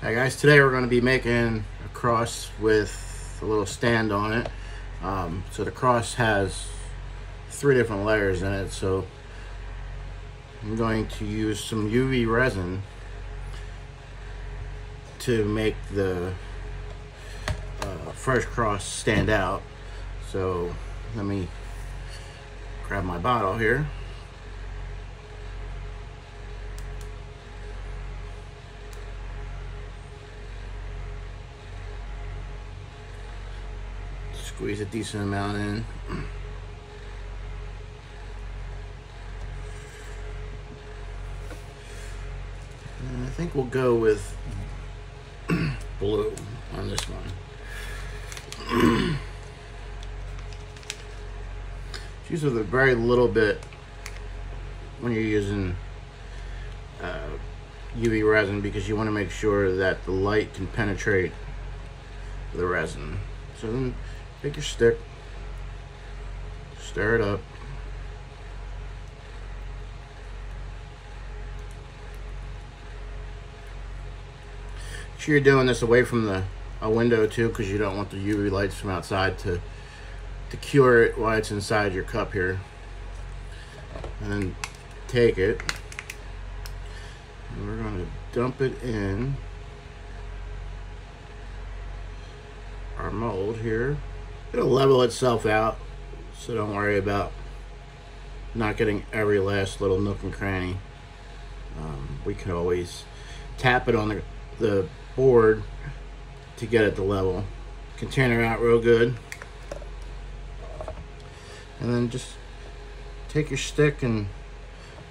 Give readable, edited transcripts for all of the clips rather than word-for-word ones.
Hi guys, today we're going to be making a cross with a little stand on it. So the cross has 3 different layers in it, so I'm going to use some UV resin to make the first cross stand out. So let me grab my bottle here. Squeeze a decent amount in. And I think we'll go with blue on this one. Use with a very little bit when you're using UV resin, because you want to make sure that the light can penetrate the resin. So then take your stick, stir it up. Make sure you're doing this away from a window too, because you don't want the UV lights from outside to cure it while it's inside your cup here. And then take it, and we're going to dump it in our mold here. It'll level itself out, so don't worry about not getting every last little nook and cranny. We can always tap it on the board to get it to level. Container out real good, and then just take your stick and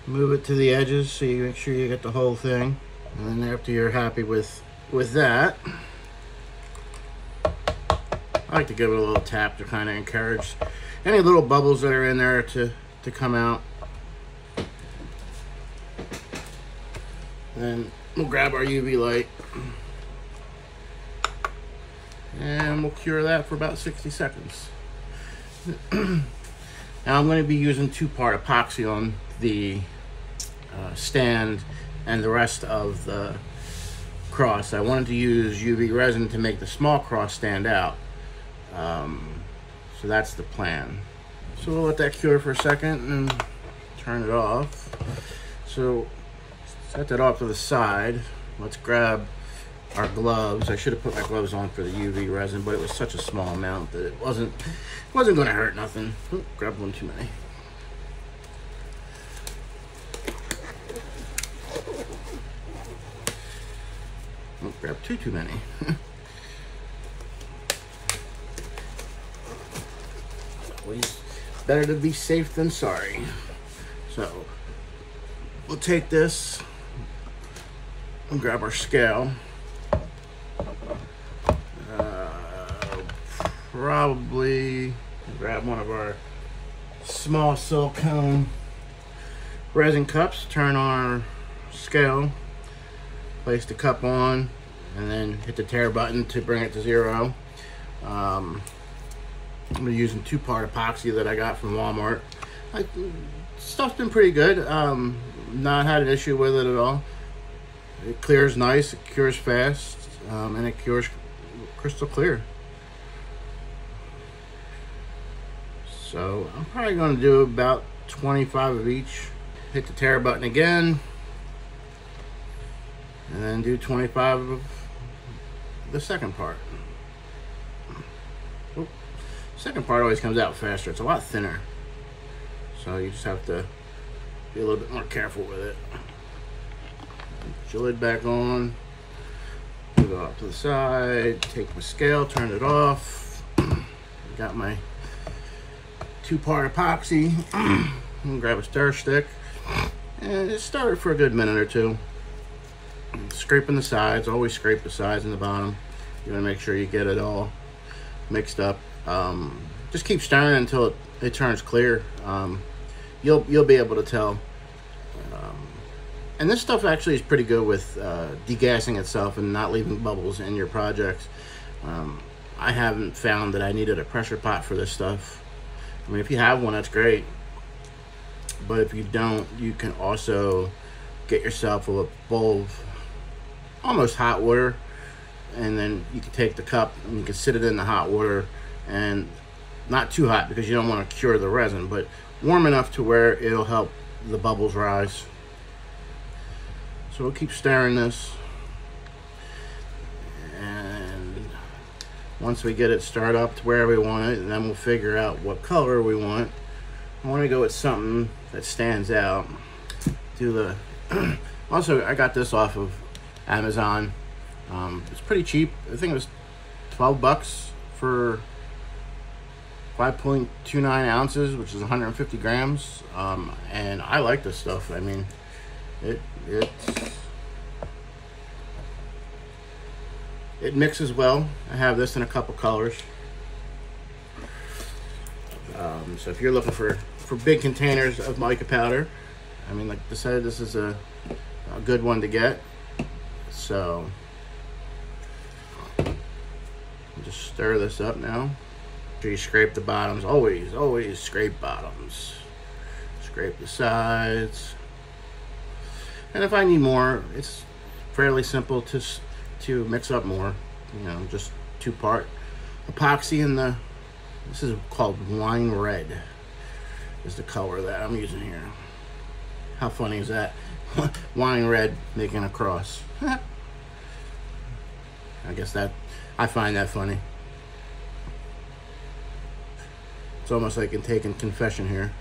move it to the edges so you make sure you get the whole thing. And then after you're happy with that, I like to give it a little tap to kind of encourage any little bubbles that are in there to come out. Then we'll grab our UV light and we'll cure that for about 60 seconds. Now I'm going to be using 2-part epoxy on the stand and the rest of the cross. I wanted to use UV resin to make the small cross stand out. So that's the plan. So we'll let that cure for a second and turn it off. So set that off to the side. Let's grab our gloves. I should have put my gloves on for the UV resin, but it was such a small amount that it wasn't going to hurt nothing. Ooh, grabbed one too many. Oh, grabbed too many. Always better to be safe than sorry. So we'll take this and grab our scale. Probably grab one of our small silicone resin cups, turn on our scale, place the cup on, and then hit the tare button to bring it to 0. I'm using 2-part epoxy that I got from Walmart. Stuff's been pretty good. Not had an issue with it at all. It clears nice, it cures fast, and it cures crystal clear. So I'm probably going to do about 25 of each. Hit the tare button again, and then do 25 of the second part. Second part always comes out faster. It's a lot thinner, so you just have to be a little bit more careful with it. Put your lid back on, move it off to the side, take my scale, turn it off. Got my 2-part epoxy. And grab a stir stick and just stir it for a good minute or two. Scraping the sides, always scrape the sides and the bottom. You want to make sure you get it all mixed up. Just keep stirring until it turns clear. You'll be able to tell. And this stuff actually is pretty good with degassing itself and not leaving bubbles in your projects. I haven't found that I needed a pressure pot for this stuff. I mean, if you have one, that's great. But if you don't, you can also get yourself a bowl almost hot water, and then you can take the cup and you can sit it in the hot water, and not too hot because you don't want to cure the resin, but warm enough to where it'll help the bubbles rise. So we'll keep stirring this, and once we get it stirred up to where we want it, and then we'll figure out what color we want. I want to go with something that stands out. Do the also, I got this off of Amazon. It's pretty cheap. I think it was 12 bucks for 5.29 ounces, which is 150 grams. And I like this stuff. I mean, it mixes well. I have this in a couple colors. So if you're looking for big containers of mica powder, I mean, like I said, this is a good one to get. So just stir this up now. Make sure you scrape the bottoms. Always scrape bottoms. Scrape the sides. And if I need more, it's fairly simple to mix up more. You know, just 2-part epoxy in the. This is called wine red. Is the color that I'm using here. How funny is that? Wine red making a cross. I guess I find that funny. It's almost like I'm taking confession here.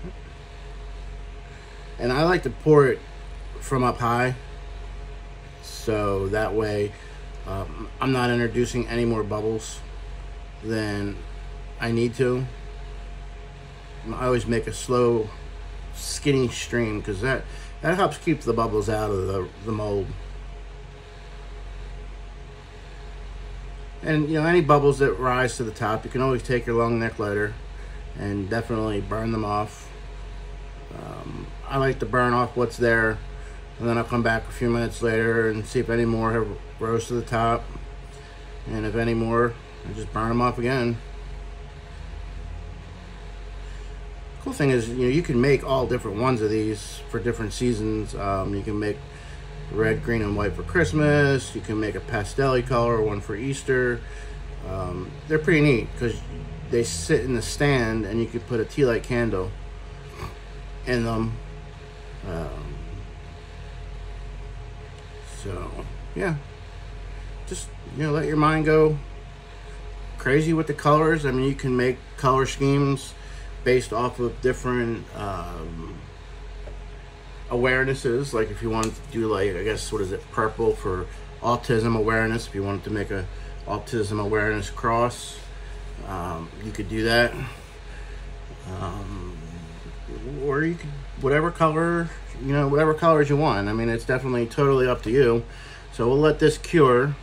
And I like to pour it from up high, so that way I'm not introducing any more bubbles than I need to. I always make a slow, skinny stream because that helps keep the bubbles out of the mold. And you know, any bubbles that rise to the top, you can always take your long neck lighter and definitely burn them off. I like to burn off what's there, and then I'll come back a few minutes later and see if any more have rose to the top, and if any more, I just burn them off again. Cool thing is, you know, you can make all different ones of these for different seasons. You can make red, green, and white for Christmas. You can make a pastel color one for Easter. They're pretty neat because they sit in the stand, and you could put a tea light candle in them. So yeah, just, you know, let your mind go crazy with the colors. I mean, you can make color schemes based off of different awarenesses. Like if you wanted to do, like, I guess, what is it, purple for autism awareness. If you wanted to make a autism awareness cross, you could do that. Or you could, whatever color, you know, whatever colors you want. I mean, it's definitely totally up to you. So we'll let this cure.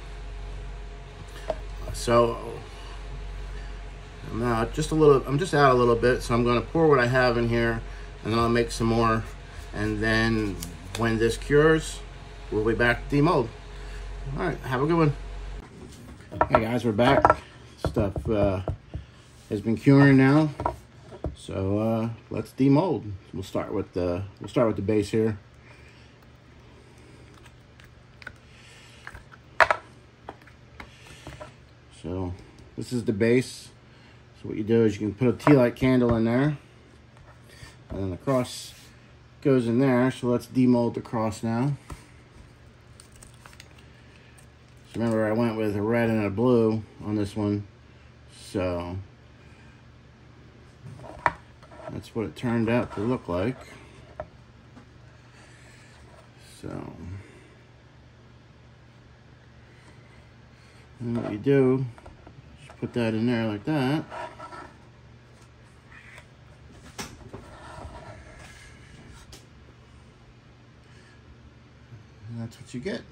So I'm out just out a little bit, so I'm going to pour what I have in here, and then I'll make some more, and then when this cures, we'll be back to demold. All right, have a good one. Hey guys, we're back. Stuff has been curing now, so let's demold. We'll start with the base here. So this is the base. So what you do is you can put a tea light candle in there, and then the cross goes in there. So let's demold the cross now. So remember, I went with a red and a blue on this one, so that's what it turned out to look like. So, and what you do, just put that in there like that. And that's what you get.